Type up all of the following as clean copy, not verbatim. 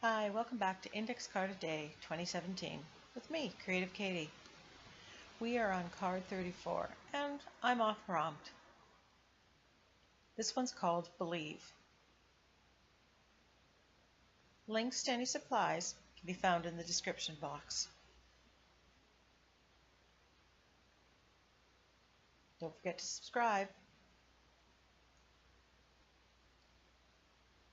Hi, welcome back to Index Card a Day 2017 with me, Creative Katie. We are on card 34 and I'm off prompt. This one's called Believe. Links to any supplies can be found in the description box. Don't forget to subscribe.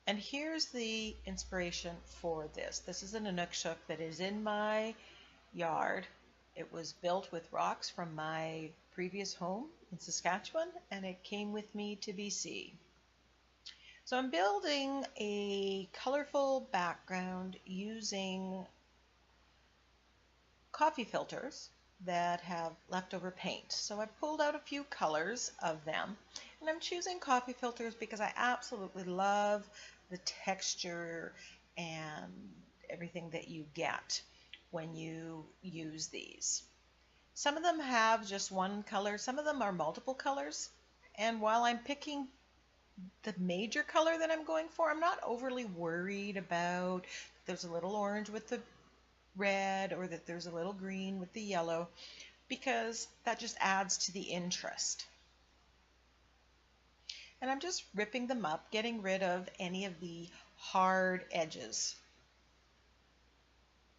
And here's the inspiration for this. This is an Inukshuk that is in my yard. It was built with rocks from my previous home in Saskatchewan, and it came with me to BC. So I'm building a colorful background using coffee filters that have leftover paint. So I've pulled out a few colors of them, and I'm choosing coffee filters because I absolutely love the texture and everything that you get when you use these. Some of them have just one color, some of them are multiple colors, and while I'm picking the major color that I'm going for, I'm not overly worried about there's a little orange with the red or that there's a little green with the yellow, because that just adds to the interest. And I'm just ripping them up, getting rid of any of the hard edges.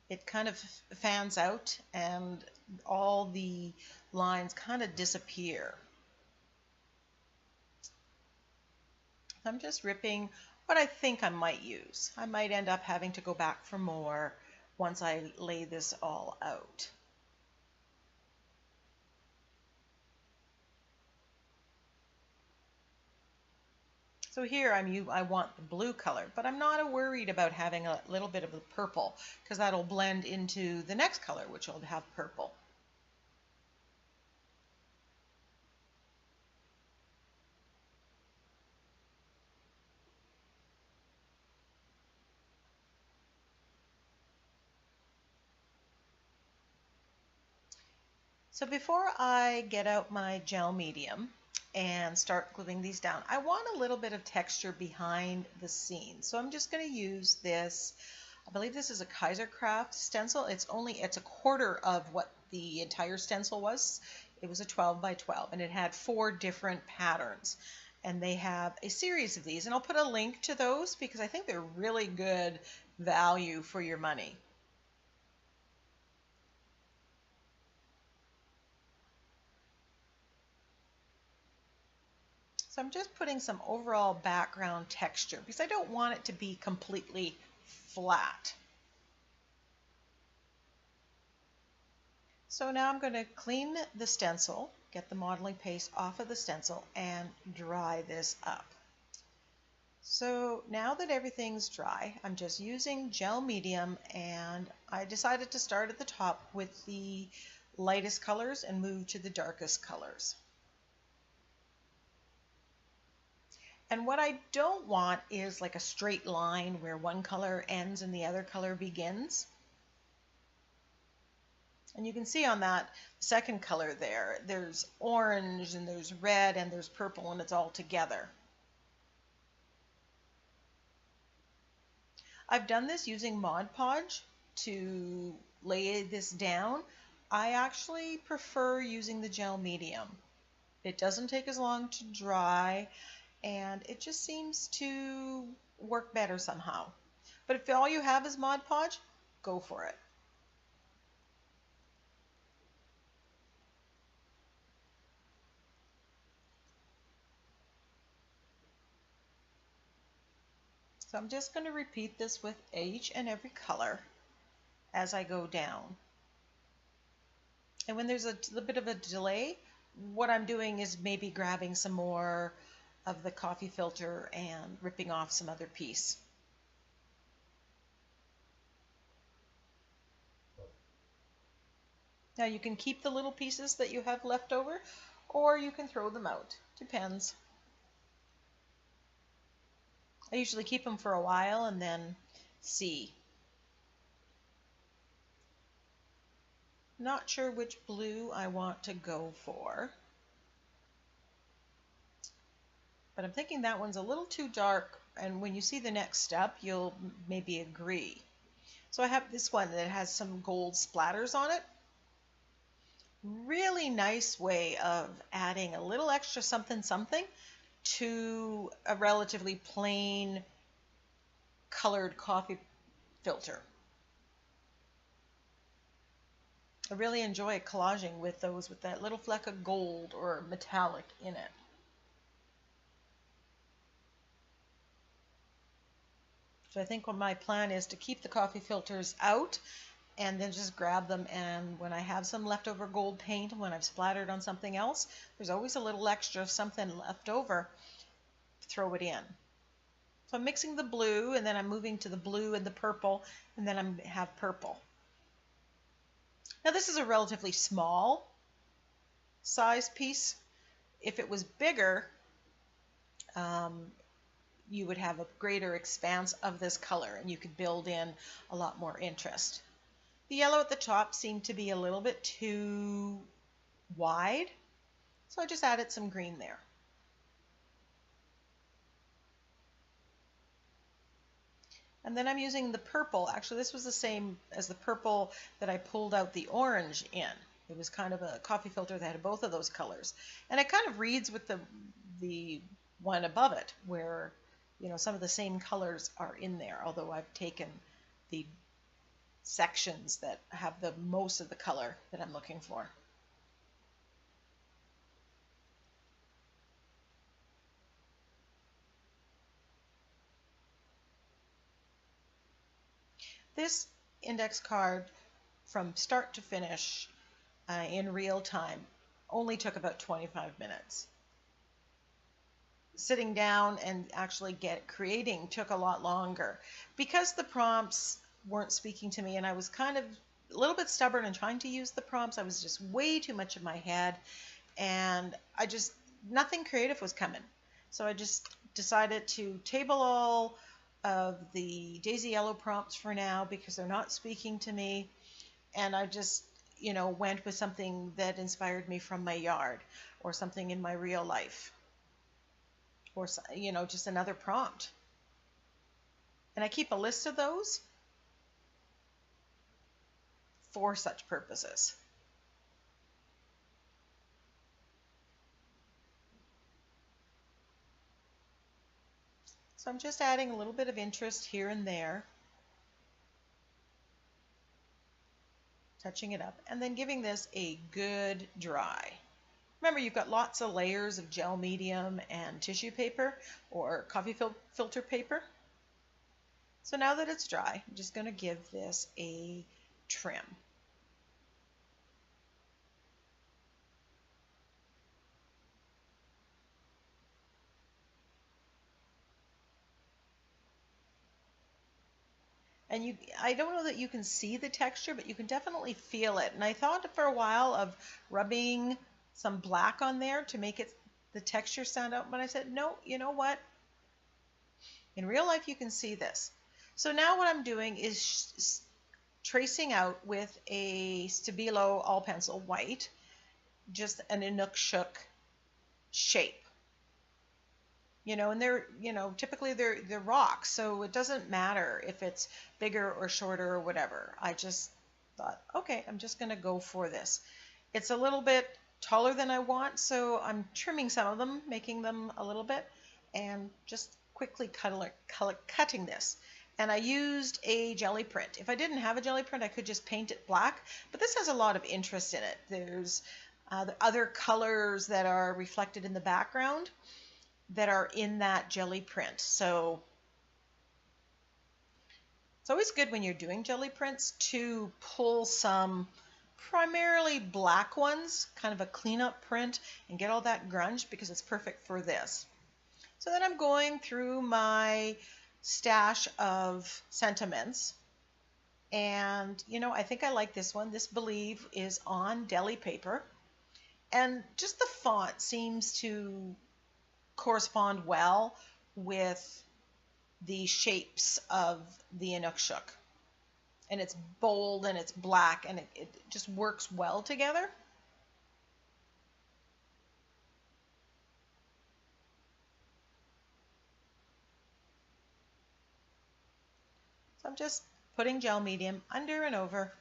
It kind of fans out and all the lines kind of disappear. I'm just ripping what I think I might use. I might end up having to go back for more once I lay this all out. So here I want the blue color, but I'm not worried about having a little bit of the purple because that'll blend into the next color, which will have purple. So before I get out my gel medium and start gluing these down, I want a little bit of texture behind the scenes. So I'm just going to use this, I believe this is a Kaisercraft stencil. It's a quarter of what the entire stencil was. It was a 12 by 12 and it had 4 different patterns. And they have a series of these, and I'll put a link to those because I think they're really good value for your money. So I'm just putting some overall background texture because I don't want it to be completely flat. So now I'm going to clean the stencil, get the modeling paste off of the stencil, and dry this up. So now that everything's dry, I'm just using gel medium, and I decided to start at the top with the lightest colors and move to the darkest colors. And what I don't want is like a straight line where one color ends and the other color begins. And you can see on that second color there's orange and there's red and there's purple, and it's all together. I've done this using Mod Podge to lay this down. I actually prefer using the gel medium. It doesn't take as long to dry, and it just seems to work better somehow. But if all you have is Mod Podge, go for it. So I'm just going to repeat this with each and every color as I go down. And when there's a little bit of a delay, what I'm doing is maybe grabbing some more of the coffee filter and ripping off some other piece. Now you can keep the little pieces that you have left over, or you can throw them out. Depends. I usually keep them for a while and then see. Not sure which blue I want to go for, but I'm thinking that one's a little too dark And when you see the next step, you'll maybe agree. So I have this one that has some gold splatters on it. Really nice way of adding a little extra something something to a relatively plain colored coffee filter. I really enjoy collaging with those with that little fleck of gold or metallic in it. So I think what my plan is to keep the coffee filters out and then just grab them, and when I have some leftover gold paint, when I've splattered on something else, there's always a little extra something left over, throw it in. So I'm mixing the blue, and then I'm moving to the blue and the purple, and then I have purple. Now this is a relatively small size piece. If it was bigger, you would have a greater expanse of this color, and you could build in a lot more interest. The yellow at the top seemed to be a little bit too wide, so I just added some green there. And then I'm using the purple. Actually, this was the same as the purple that I pulled out the orange in. It was kind of a coffee filter that had both of those colors. And it kind of reads with the one above it, where some of the same colors are in there, although I've taken the sections that have the most of the color that I'm looking for. This index card from start to finish in real time only took about 25 minutes. Sitting down and actually creating took a lot longer because the prompts weren't speaking to me, and I was kind of a little bit stubborn in trying to use the prompts. I was just way too much in my head, and nothing creative was coming. So I just decided to table all of the Daisy Yellow prompts for now because they're not speaking to me, and I just went with something that inspired me from my yard or something in my real life, or just another prompt. And I keep a list of those for such purposes. So I'm just adding a little bit of interest here and there, touching it up, and then giving this a good dry. Remember, you've got lots of layers of gel medium and tissue paper or coffee filter paper. So now that it's dry, I'm just going to give this a trim. And I don't know that you can see the texture, but you can definitely feel it. And I thought for a while of rubbing some black on there to make the texture stand out, but I said, no, you know what? In real life, you can see this. So now what I'm doing is tracing out with a Stabilo all pencil white, just an Inukshuk shape. And they're, typically they're rocks, so it doesn't matter if it's bigger or shorter or whatever. I just thought, okay, I'm just going to go for this. It's a little bit taller than I want, so I'm trimming some of them, making them a little bit, and just quickly cutting this. And I used a jelly print. If I didn't have a jelly print, I could just paint it black, but this has a lot of interest in it. There's the other colors that are reflected in the background that are in that jelly print. So it's always good when you're doing jelly prints to pull some primarily black ones, kind of a cleanup print, and get all that grunge, because it's perfect for this. So then I'm going through my stash of sentiments, and I think I like this one. This Believe is on deli paper, and just the font seems to correspond well with the shapes of the Inukshuk. And it's bold and it's black, and it just works well together. I'm just putting gel medium under and over.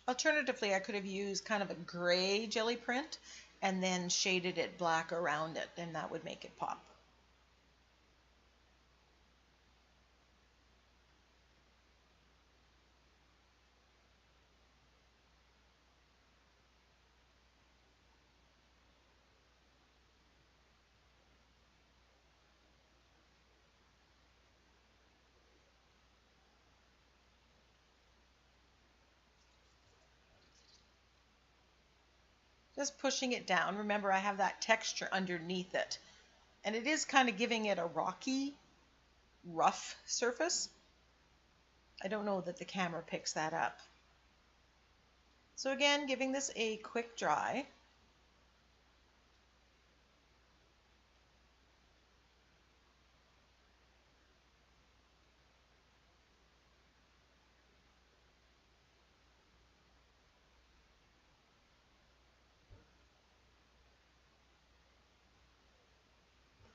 Alternatively, I could have used kind of a gray jelly print and then shaded it black around it, and that would make it pop. Just pushing it down. Remember, I have that texture underneath it, and it is kind of giving it a rocky, rough surface. I don't know that the camera picks that up. So again, giving this a quick dry.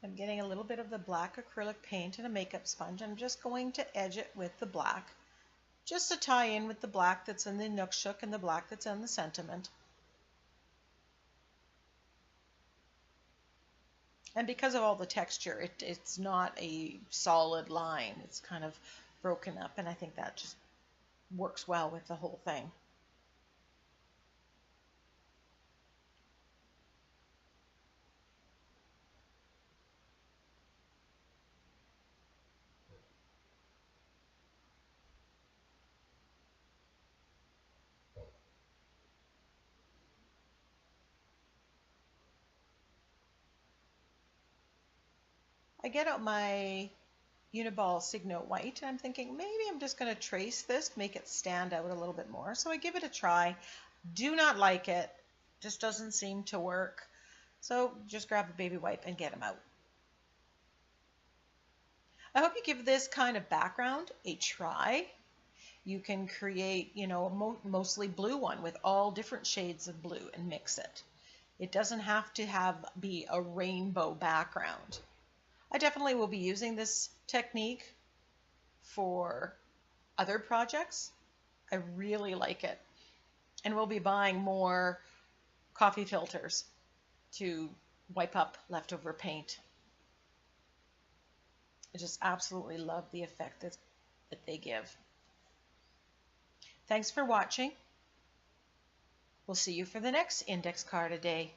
I'm getting a little bit of the black acrylic paint and a makeup sponge. I'm just going to edge it with the black, just to tie in with the black that's in the Nookshook and the black that's in the Sentiment. And because of all the texture, it's not a solid line. It's kind of broken up, and I think that just works well with the whole thing. I get out my Uniball Signo White, and I'm thinking maybe I'm just going to trace this, make it stand out a little bit more. So I give it a try. Do not like it. Just doesn't seem to work. So just grab a baby wipe and get them out. I hope you give this kind of background a try. You can create, a mostly blue one with all different shades of blue and mix it. It doesn't have to be a rainbow background. I definitely will be using this technique for other projects. I really like it. And we'll be buying more coffee filters to wipe up leftover paint. I just absolutely love the effect that they give. Thanks for watching. We'll see you for the next index card a day.